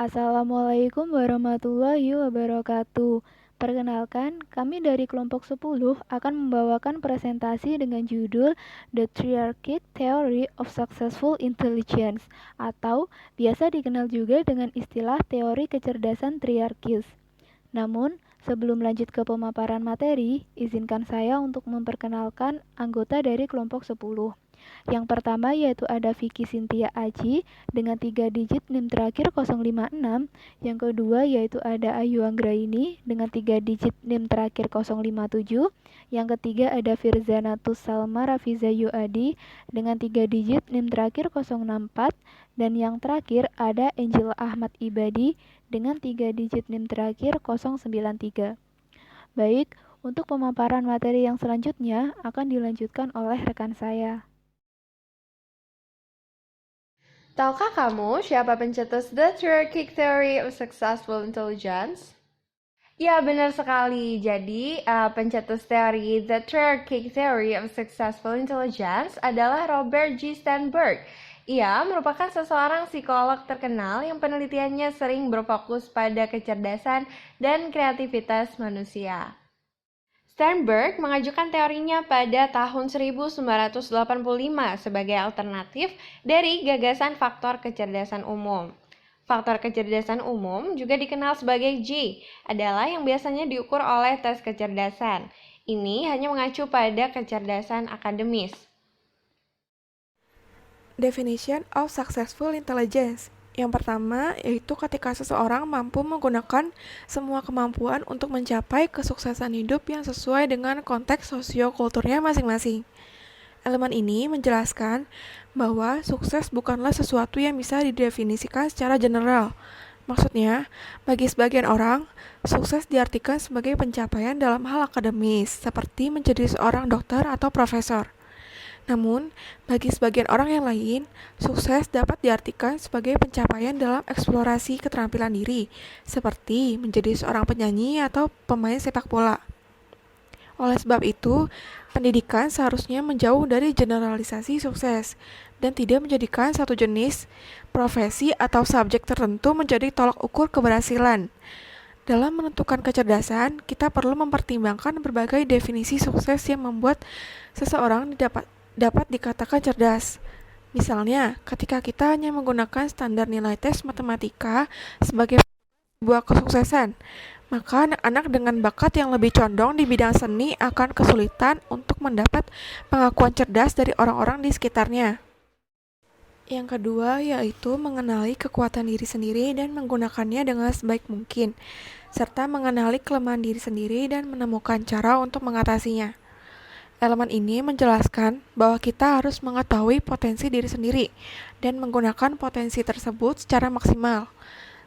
Assalamualaikum warahmatullahi wabarakatuh. Perkenalkan, kami dari kelompok 10 akan membawakan presentasi dengan judul The Triarchic Theory of Successful Intelligence atau biasa dikenal juga dengan istilah teori kecerdasan triarkis. Namun, sebelum lanjut ke pemaparan materi, izinkan saya untuk memperkenalkan anggota dari kelompok 10. Yang pertama yaitu ada Vicky Cynthia Aji dengan 3 digit NIM terakhir 056. Yang kedua yaitu ada Ayu Anggraini dengan 3 digit NIM terakhir 057. Yang ketiga ada Firzanatus Salma Rafizayu Adi dengan 3 digit NIM terakhir 064. Dan yang terakhir ada Angel Ahmad Ibadi dengan 3 digit NIM terakhir 093. Baik, untuk pemaparan materi yang selanjutnya akan dilanjutkan oleh rekan saya. Tahukah kamu siapa pencetus The Triarchic Theory of Successful Intelligence? Ya, benar sekali. Jadi, pencetus teori The Triarchic Theory of Successful Intelligence adalah Robert G. Sternberg. Ia merupakan seseorang psikolog terkenal yang penelitiannya sering berfokus pada kecerdasan dan kreativitas manusia. Sternberg mengajukan teorinya pada tahun 1985 sebagai alternatif dari gagasan faktor kecerdasan umum. Faktor kecerdasan umum juga dikenal sebagai G, adalah yang biasanya diukur oleh tes kecerdasan. Ini hanya mengacu pada kecerdasan akademis. Definition of successful intelligence. Yang pertama, yaitu ketika seseorang mampu menggunakan semua kemampuan untuk mencapai kesuksesan hidup yang sesuai dengan konteks sosiokulturnya masing-masing. Elemen ini menjelaskan bahwa sukses bukanlah sesuatu yang bisa didefinisikan secara general. Maksudnya, bagi sebagian orang, sukses diartikan sebagai pencapaian dalam hal akademis, seperti menjadi seorang dokter atau profesor. Namun, bagi sebagian orang yang lain, sukses dapat diartikan sebagai pencapaian dalam eksplorasi keterampilan diri, seperti menjadi seorang penyanyi atau pemain sepak bola. Oleh sebab itu, pendidikan seharusnya menjauh dari generalisasi sukses dan tidak menjadikan satu jenis profesi atau subjek tertentu menjadi tolak ukur keberhasilan. Dalam menentukan kecerdasan, kita perlu mempertimbangkan berbagai definisi sukses yang membuat seseorang dapat dikatakan cerdas. Misalnya, ketika kita hanya menggunakan standar nilai tes matematika sebagai sebuah kesuksesan, maka anak-anak dengan bakat yang lebih condong di bidang seni akan kesulitan untuk mendapat pengakuan cerdas dari orang-orang di sekitarnya. Yang kedua yaitu mengenali kekuatan diri sendiri dan menggunakannya dengan sebaik mungkin, serta mengenali kelemahan diri sendiri dan menemukan cara untuk mengatasinya. Elemen ini menjelaskan bahwa kita harus mengetahui potensi diri sendiri dan menggunakan potensi tersebut secara maksimal.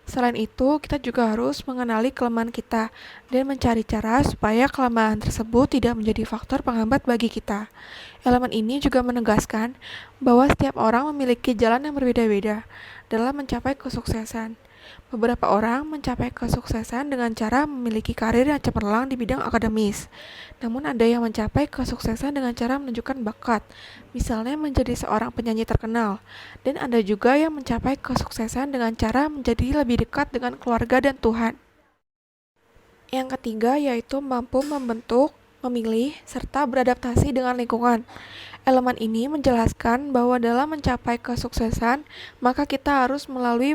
Selain itu, kita juga harus mengenali kelemahan kita dan mencari cara supaya kelemahan tersebut tidak menjadi faktor penghambat bagi kita. Elemen ini juga menegaskan bahwa setiap orang memiliki jalan yang berbeda-beda dalam mencapai kesuksesan. Beberapa orang mencapai kesuksesan dengan cara memiliki karir yang cemerlang di bidang akademis. Namun ada yang mencapai kesuksesan dengan cara menunjukkan bakat, misalnya menjadi seorang penyanyi terkenal. Dan ada juga yang mencapai kesuksesan dengan cara menjadi lebih dekat dengan keluarga dan Tuhan. Yang ketiga yaitu mampu membentuk, memilih, serta beradaptasi dengan lingkungan. Elemen ini menjelaskan bahwa dalam mencapai kesuksesan, maka kita harus melalui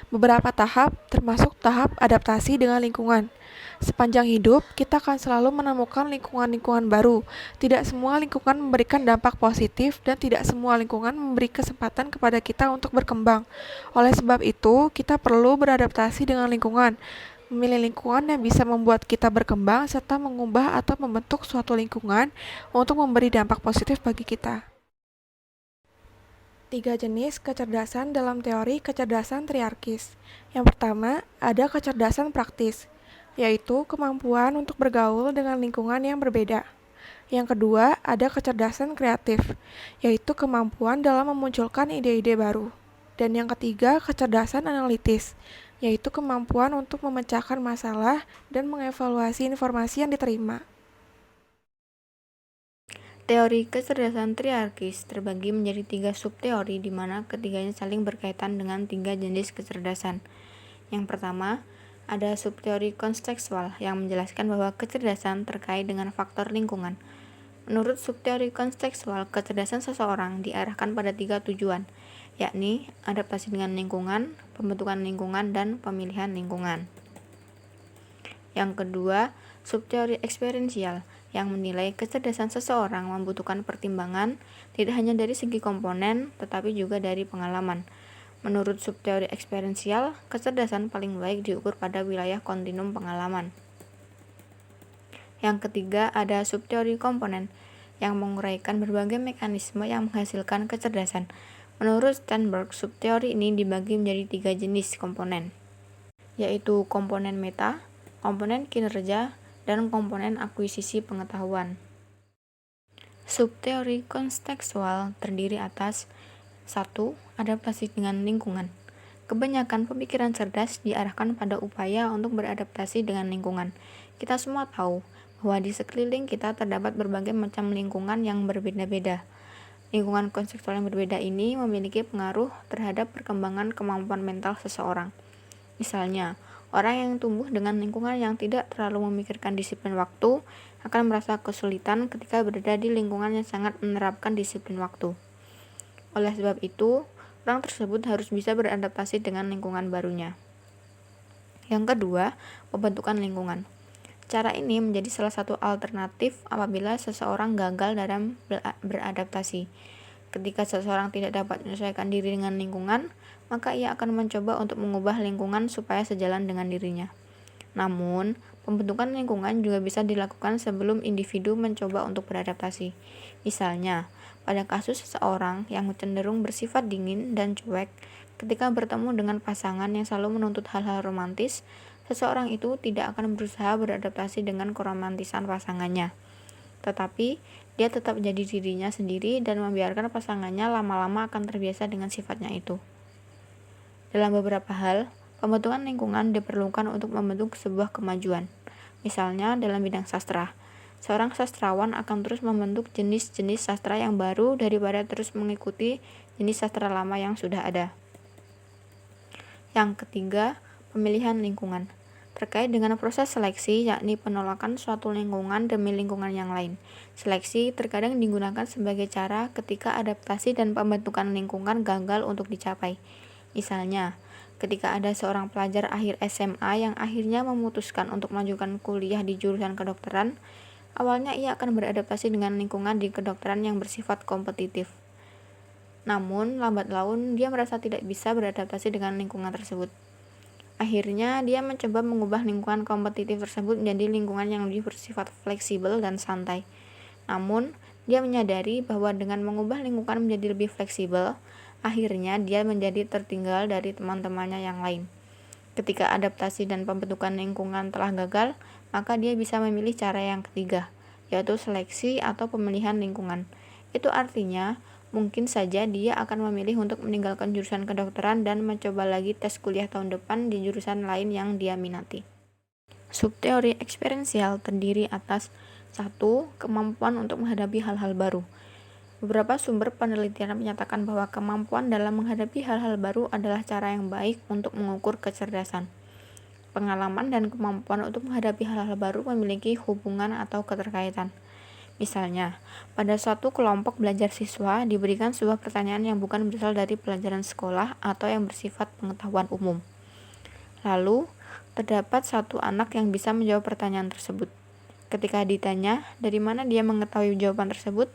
beberapa tahap, termasuk tahap adaptasi dengan lingkungan. Sepanjang hidup, kita akan selalu menemukan lingkungan-lingkungan baru. Tidak semua lingkungan memberikan dampak positif dan tidak semua lingkungan memberi kesempatan kepada kita untuk berkembang. Oleh sebab itu, kita perlu beradaptasi dengan lingkungan. Memilih lingkungan yang bisa membuat kita berkembang serta mengubah atau membentuk suatu lingkungan untuk memberi dampak positif bagi kita. 3 jenis kecerdasan dalam teori kecerdasan triarkis. Yang pertama, ada kecerdasan praktis, yaitu kemampuan untuk bergaul dengan lingkungan yang berbeda. Yang kedua, ada kecerdasan kreatif, yaitu kemampuan dalam memunculkan ide-ide baru. Dan yang ketiga, kecerdasan analitis, yaitu kemampuan untuk memecahkan masalah dan mengevaluasi informasi yang diterima. Teori kecerdasan triarkis terbagi menjadi 3 subteori di mana ketiganya saling berkaitan dengan 3 jenis kecerdasan. Yang pertama, ada subteori kontekstual yang menjelaskan bahwa kecerdasan terkait dengan faktor lingkungan. Menurut subteori kontekstual, kecerdasan seseorang diarahkan pada 3 tujuan, yakni adaptasi dengan lingkungan, pembentukan lingkungan, dan pemilihan lingkungan. Yang kedua, subteori eksperiensial yang menilai kecerdasan seseorang membutuhkan pertimbangan tidak hanya dari segi komponen, tetapi juga dari pengalaman. Menurut subteori eksperiensial, kecerdasan paling baik diukur pada wilayah kontinum pengalaman. Yang ketiga, ada subteori komponen yang menguraikan berbagai mekanisme yang menghasilkan kecerdasan. Menurut Sternberg, subteori ini dibagi menjadi 3 jenis komponen, yaitu komponen meta, komponen kinerja, dan komponen akuisisi pengetahuan. Subteori kontekstual terdiri atas 1. Adaptasi dengan lingkungan. Kebanyakan pemikiran cerdas diarahkan pada upaya untuk beradaptasi dengan lingkungan. Kita semua tahu bahwa di sekeliling kita terdapat berbagai macam lingkungan yang berbeda-beda. Lingkungan kontekstual yang berbeda ini memiliki pengaruh terhadap perkembangan kemampuan mental seseorang. Misalnya, orang yang tumbuh dengan lingkungan yang tidak terlalu memikirkan disiplin waktu akan merasa kesulitan ketika berada di lingkungan yang sangat menerapkan disiplin waktu. Oleh sebab itu, orang tersebut harus bisa beradaptasi dengan lingkungan barunya. Yang kedua, pembentukan lingkungan. Cara ini menjadi salah satu alternatif apabila seseorang gagal dalam beradaptasi. Ketika seseorang tidak dapat menyesuaikan diri dengan lingkungan, maka ia akan mencoba untuk mengubah lingkungan supaya sejalan dengan dirinya. Namun, pembentukan lingkungan juga bisa dilakukan sebelum individu mencoba untuk beradaptasi. Misalnya, pada kasus seseorang yang cenderung bersifat dingin dan cuek, ketika bertemu dengan pasangan yang selalu menuntut hal-hal romantis, seseorang itu tidak akan berusaha beradaptasi dengan keromantisan pasangannya. Tetapi, dia tetap menjadi dirinya sendiri dan membiarkan pasangannya lama-lama akan terbiasa dengan sifatnya itu. Dalam beberapa hal, pembentukan lingkungan diperlukan untuk membentuk sebuah kemajuan. Misalnya, dalam bidang sastra, seorang sastrawan akan terus membentuk jenis-jenis sastra yang baru daripada terus mengikuti jenis sastra lama yang sudah ada. Yang ketiga, pemilihan lingkungan. Terkait dengan proses seleksi, yakni penolakan suatu lingkungan demi lingkungan yang lain. Seleksi terkadang digunakan sebagai cara ketika adaptasi dan pembentukan lingkungan gagal untuk dicapai. Misalnya, ketika ada seorang pelajar akhir SMA yang akhirnya memutuskan untuk melanjutkan kuliah di jurusan kedokteran, awalnya ia akan beradaptasi dengan lingkungan di kedokteran yang bersifat kompetitif. Namun, lambat laun dia merasa tidak bisa beradaptasi dengan lingkungan tersebut. Akhirnya, dia mencoba mengubah lingkungan kompetitif tersebut menjadi lingkungan yang lebih bersifat fleksibel dan santai. Namun, dia menyadari bahwa dengan mengubah lingkungan menjadi lebih fleksibel, akhirnya dia menjadi tertinggal dari teman-temannya yang lain. Ketika adaptasi dan pembentukan lingkungan telah gagal, maka dia bisa memilih cara yang ketiga, yaitu seleksi atau pemilihan lingkungan. Itu artinya, mungkin saja dia akan memilih untuk meninggalkan jurusan kedokteran dan mencoba lagi tes kuliah tahun depan di jurusan lain yang dia minati. Subteori eksperiensial terdiri atas 1. Kemampuan untuk menghadapi hal-hal baru. Beberapa sumber penelitian menyatakan bahwa kemampuan dalam menghadapi hal-hal baru adalah cara yang baik untuk mengukur kecerdasan. Pengalaman dan kemampuan untuk menghadapi hal-hal baru memiliki hubungan atau keterkaitan. Misalnya, pada suatu kelompok belajar siswa diberikan sebuah pertanyaan yang bukan berasal dari pelajaran sekolah atau yang bersifat pengetahuan umum. Lalu, terdapat satu anak yang bisa menjawab pertanyaan tersebut. Ketika ditanya dari mana dia mengetahui jawaban tersebut,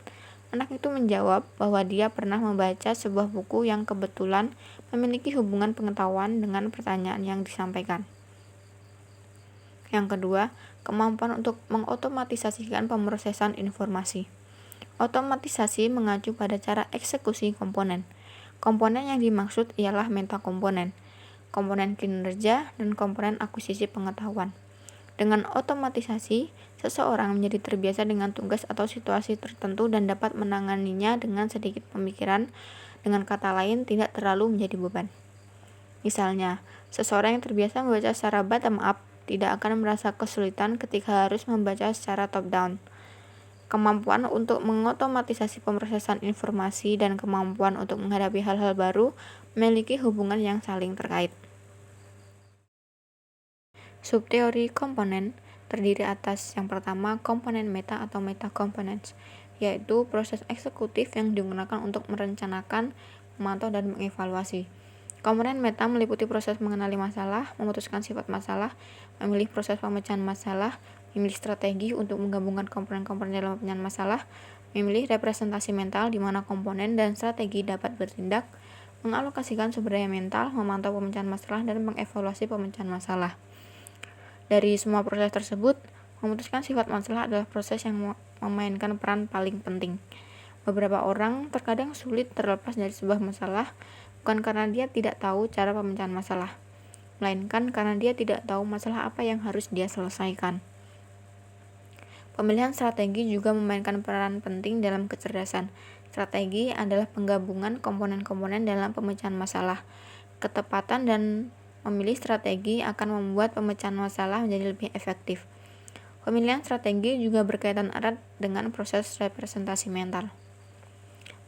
anak itu menjawab bahwa dia pernah membaca sebuah buku yang kebetulan memiliki hubungan pengetahuan dengan pertanyaan yang disampaikan. Yang kedua, kemampuan untuk mengotomatisasikan pemrosesan informasi. Otomatisasi mengacu pada cara eksekusi komponen. Komponen yang dimaksud ialah metakomponen, komponen kinerja, dan komponen akuisisi pengetahuan. Dengan otomatisasi, seseorang menjadi terbiasa dengan tugas atau situasi tertentu dan dapat menanganinya dengan sedikit pemikiran, dengan kata lain tidak terlalu menjadi beban. Misalnya, seseorang yang terbiasa membaca secara bottom up tidak akan merasa kesulitan ketika harus membaca secara top-down. Kemampuan untuk mengotomatisasi pemrosesan informasi dan kemampuan untuk menghadapi hal-hal baru memiliki hubungan yang saling terkait. Subteori komponen terdiri atas yang pertama komponen meta atau meta components, yaitu proses eksekutif yang digunakan untuk merencanakan, memantau, dan mengevaluasi. Komponen meta meliputi proses mengenali masalah, memutuskan sifat masalah, memilih proses pemecahan masalah, memilih strategi untuk menggabungkan komponen-komponen dalam pemecahan masalah, memilih representasi mental di mana komponen dan strategi dapat bertindak, mengalokasikan sumber daya mental, memantau pemecahan masalah, dan mengevaluasi pemecahan masalah. Dari semua proses tersebut, memutuskan sifat masalah adalah proses yang memainkan peran paling penting. Beberapa orang terkadang sulit terlepas dari sebuah masalah, bukan karena dia tidak tahu cara pemecahan masalah, melainkan karena dia tidak tahu masalah apa yang harus dia selesaikan. Pemilihan strategi juga memainkan peran penting dalam kecerdasan. Strategi adalah penggabungan komponen-komponen dalam pemecahan masalah. Ketepatan dan memilih strategi akan membuat pemecahan masalah menjadi lebih efektif. Pemilihan strategi juga berkaitan erat dengan proses representasi mental.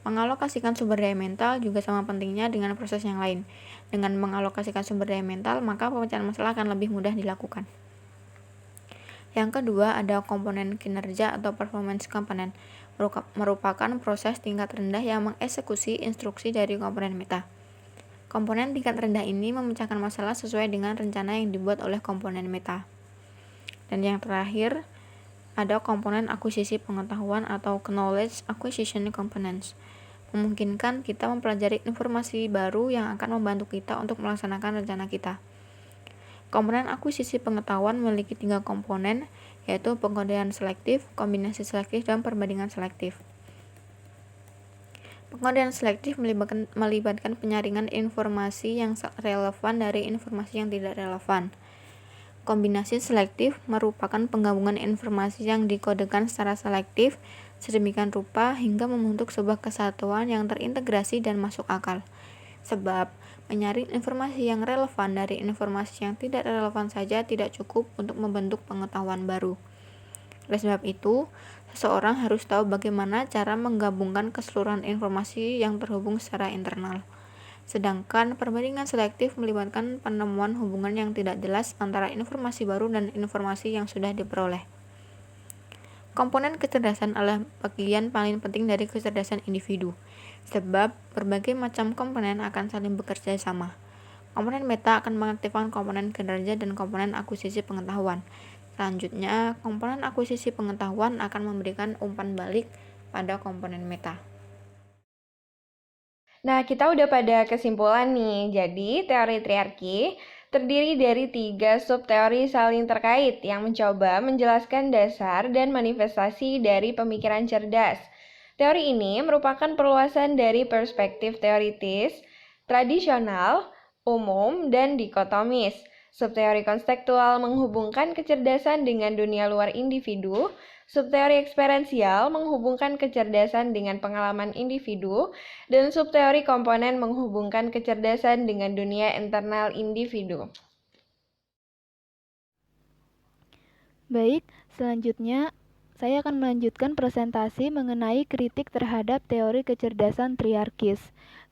Mengalokasikan sumber daya mental juga sama pentingnya dengan proses yang lain. Dengan mengalokasikan sumber daya mental, maka pemecahan masalah akan lebih mudah dilakukan. Yang kedua, ada komponen kinerja atau performance component, merupakan proses tingkat rendah yang mengeksekusi instruksi dari komponen meta. Komponen tingkat rendah ini memecahkan masalah sesuai dengan rencana yang dibuat oleh komponen meta. Dan yang terakhir, ada komponen akuisisi pengetahuan atau knowledge acquisition components, memungkinkan kita mempelajari informasi baru yang akan membantu kita untuk melaksanakan rencana kita. Komponen akuisisi pengetahuan memiliki 3 komponen, yaitu pengkodean selektif, kombinasi selektif, dan perbandingan selektif. Pengkodean selektif melibatkan penyaringan informasi yang relevan dari informasi yang tidak relevan. Kombinasi selektif merupakan penggabungan informasi yang dikodekan secara selektif sedemikian rupa hingga membentuk sebuah kesatuan yang terintegrasi dan masuk akal. Sebab, menyaring informasi yang relevan dari informasi yang tidak relevan saja tidak cukup untuk membentuk pengetahuan baru. Oleh sebab itu, seseorang harus tahu bagaimana cara menggabungkan keseluruhan informasi yang terhubung secara internal. Sedangkan perbandingan selektif melibatkan penemuan hubungan yang tidak jelas antara informasi baru dan informasi yang sudah diperoleh. Komponen kecerdasan adalah bagian paling penting dari kecerdasan individu, sebab berbagai macam komponen akan saling bekerja sama. Komponen meta akan mengaktifkan komponen kinerja dan komponen akuisisi pengetahuan. Selanjutnya, komponen akuisisi pengetahuan akan memberikan umpan balik pada komponen meta. Nah, kita udah pada kesimpulan nih. Jadi, teori triarki terdiri dari 3 subteori saling terkait yang mencoba menjelaskan dasar dan manifestasi dari pemikiran cerdas. Teori ini merupakan perluasan dari perspektif teoritis, tradisional, umum, dan dikotomis. Subteori konseptual menghubungkan kecerdasan dengan dunia luar individu. Subteori eksperiensial menghubungkan kecerdasan dengan pengalaman individu. Dan subteori komponen menghubungkan kecerdasan dengan dunia internal individu. Baik, selanjutnya saya akan melanjutkan presentasi mengenai kritik terhadap teori kecerdasan triarkis.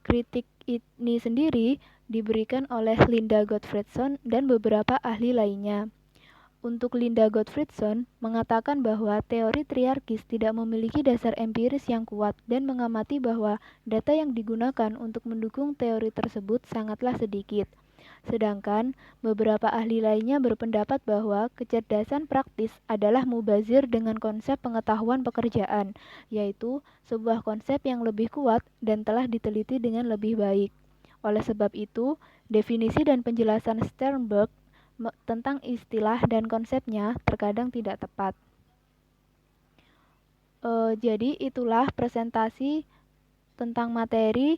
Kritik ini sendiri diberikan oleh Linda Gottfredson dan beberapa ahli lainnya. Untuk Linda Gottfredson mengatakan bahwa teori triarkis tidak memiliki dasar empiris yang kuat dan mengamati bahwa data yang digunakan untuk mendukung teori tersebut sangatlah sedikit. Sedangkan beberapa ahli lainnya berpendapat bahwa kecerdasan praktis adalah mubazir dengan konsep pengetahuan pekerjaan, yaitu sebuah konsep yang lebih kuat dan telah diteliti dengan lebih baik. Oleh sebab itu, definisi dan penjelasan Sternberg tentang istilah dan konsepnya terkadang tidak tepat. Jadi itulah presentasi tentang materi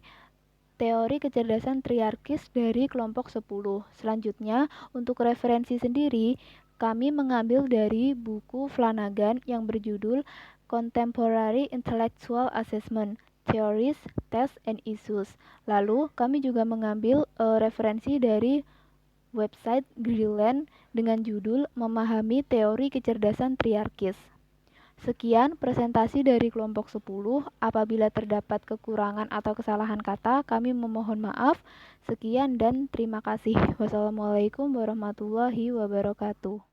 teori kecerdasan triarkis dari kelompok 10. Selanjutnya, untuk referensi sendiri, kami mengambil dari buku Flanagan yang berjudul Contemporary Intellectual Assessment, Theories, Tests, and Issues. Lalu, kami juga mengambil referensi dari website Grillen dengan judul Memahami Teori Kecerdasan Triarkis. Sekian presentasi dari kelompok 10. Apabila terdapat kekurangan atau kesalahan kata, kami memohon maaf. Sekian dan terima kasih. Wassalamualaikum warahmatullahi wabarakatuh.